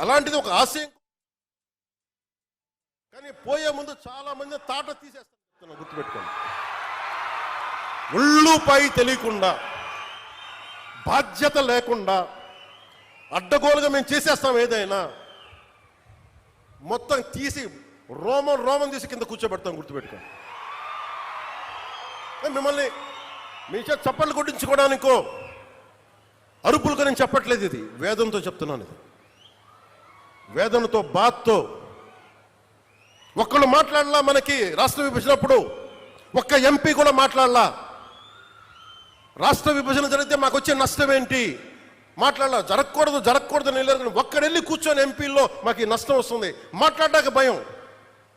అలాంటిది ఒక ఆశయం. కానీ పోయే ముందు చాలా మంది తాట తీసేస్తాను, గుర్తుపెట్టుకోండి. ఒళ్ళుపై తెలియకుండా, బాధ్యత లేకుండా, అడ్డగోలుగా మేము చేసేస్తాం ఏదైనా, మొత్తం తీసి రోమం తీసి కింద కూర్చోబెడతాం, గుర్తుపెట్టుకోండి. మిమ్మల్ని మీ చేత చప్పట్లు కొట్టించుకోవడానికో అరుపులుగా నేను చెప్పట్లేదు, ఇది వేదంతో చెప్తున్నాను. ఇది వేదనతో, బాధతో. ఒక్కళ్ళు మాట్లాడలా, మనకి రాష్ట్ర విభజనప్పుడు ఒక్క ఎంపీ కూడా మాట్లాడలా. రాష్ట్ర విభజన జరిగితే మాకు వచ్చే నష్టం ఏంటి మాట్లాడలా. జరగకూడదు నేను ఒక్కడెళ్ళి కూర్చొని ఎంపీల్లో మాకు ఈ నష్టం వస్తుంది మాట్లాడడానికి భయం,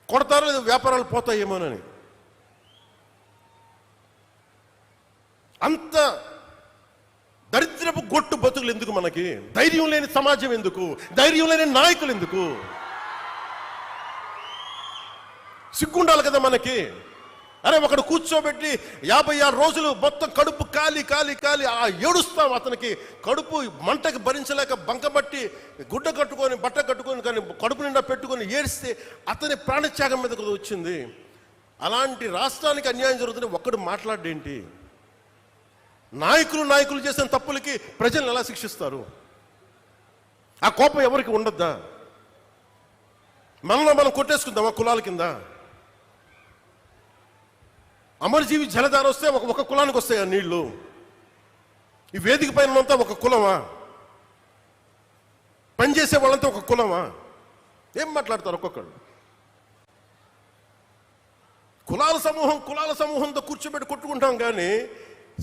కొడతారో లేదు వ్యాపారాలు పోతాయేమోనని. అంత దరిద్రపు గొట్టు బతుకులు ఎందుకు మనకి? ధైర్యం లేని సమాజం ఎందుకు? ధైర్యం లేని నాయకులు ఎందుకు? సిగ్గుండాలి కదా మనకి. అరే ఒకడు కూర్చోబెట్టి 56 రోజులు మొత్తం కడుపు కాలి ఏడుస్తాం. అతనికి కడుపు మంటకి భరించలేక బంకబట్టి గుడ్డ కట్టుకొని బట్ట కట్టుకొని కానీ కడుపు నిండా పెట్టుకొని ఏడిస్తే అతని ప్రాణత్యాగం మీద వచ్చింది. అలాంటి రాష్ట్రానికి అన్యాయం జరుగుతుంది, ఒక్కడు మాట్లాడేంటి? నాయకులు చేసిన తప్పులకి ప్రజలను ఎలా శిక్షిస్తారు? ఆ కోపం ఎవరికి ఉండద్దా? మనలో మనం కొట్టేసుకుందామా కులాల కింద? అమరజీవి జలధార వస్తే ఒక కులానికి వస్తాయి ఆ నీళ్లు. ఈ వేదిక పైన అంతా ఒక కులమా? పనిచేసే వాళ్ళంతా ఒక కులమా? ఏం మాట్లాడతారు ఒక్కొక్కళ్ళు? కులాల సమూహంతో కూర్చోబెట్టి కొట్టుకుంటాం కానీ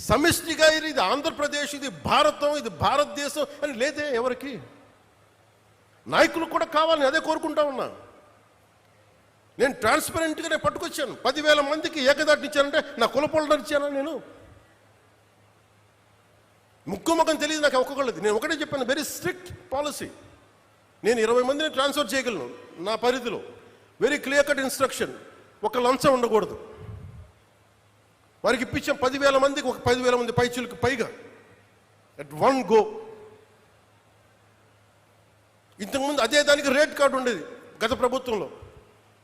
సమిష్టిగా ఇది ఆంధ్రప్రదేశ్, ఇది భారతం, ఇది భారతదేశం అని లేదే ఎవరికి. నాయకులు కూడా కావాలని అదే కోరుకుంటా ఉన్నా. నేను ట్రాన్స్పరెంట్గానే పట్టుకొచ్చాను. 10,000 మందికి ఏకదాటినిచ్చానంటే నా కులపోళ్ళని ఇచ్చానా? నేను ముఖం తెలియదు నాకు ఒక్కొక్కళ్ళది. నేను ఒకటే చెప్పాను, వెరీ స్ట్రిక్ట్ పాలసీ. నేను 20 మందిని ట్రాన్స్ఫర్ చేయగలను నా పరిధిలో. Very clear cut instruction. ఒక లంచం ఉండకూడదు. వారికి ఇప్పించాం 10,000 మందికి, ఒక 10,000 మంది పైచులకు పైగా అట్ వన్ గో. ఇంతకుముందు అదే దానికి రేట్ కార్డు ఉండేది గత ప్రభుత్వంలో.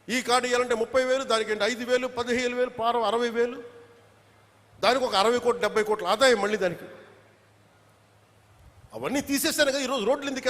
ఈ కార్డు ఇవ్వాలంటే 30,000, దానికి 5,000, 15,000, పారం 60,000, దానికి ఒక 60 కోట్లు 70 కోట్ల ఆదాయం మళ్ళీ దానికి. అవన్నీ తీసేసాను కదా. ఈరోజు రోడ్లు ఎందుకు